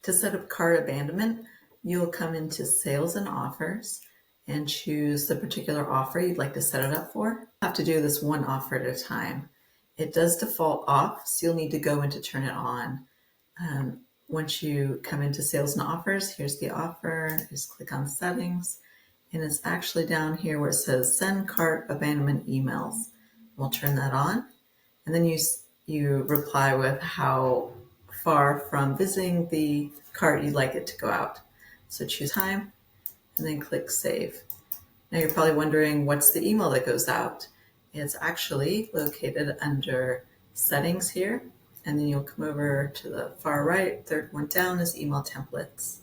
To set up cart abandonment, you'll come into Sales and Offers and choose the particular offer you'd like to set it up for. You have to do this one offer at a time. It does default off, so you'll need to go in to turn it on. Once you come into Sales and Offers, here's the offer. Just click on Settings, and it's actually down here where it says Send Cart Abandonment Emails. We'll turn that on, and then you reply with how far from visiting the cart you'd like it to go out. So choose time, and then click Save. Now you're probably wondering, what's the email that goes out? It's actually located under Settings here, and then you'll come over to the far right, third one down is Email Templates.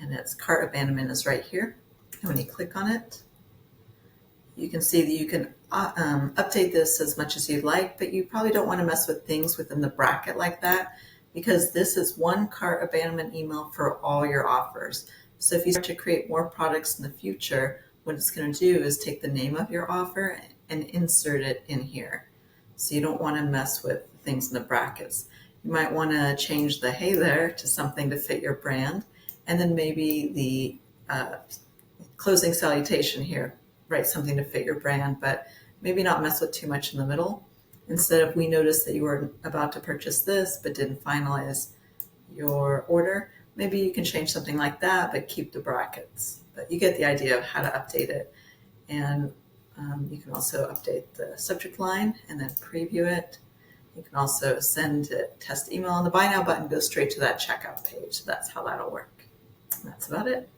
And it's Cart Abandonment is right here. And when you click on it, you can see that you can update this as much as you'd like, but you probably don't want to mess with things within the bracket like that, because this is one cart abandonment email for all your offers. So if you start to create more products in the future, what it's going to do is take the name of your offer and insert it in here. So you don't want to mess with things in the brackets. You might want to change the hey there to something to fit your brand, and then maybe the closing salutation here, write something to fit your brand, but maybe not mess with too much in the middle. Instead of, we noticed that you were about to purchase this but didn't finalize your order, maybe you can change something like that but keep the brackets. But you get the idea of how to update it. And you can also update the subject line and then preview it. You can also send a test email, and the Buy Now button goes straight to that checkout page. So that's how that'll work. And that's about it.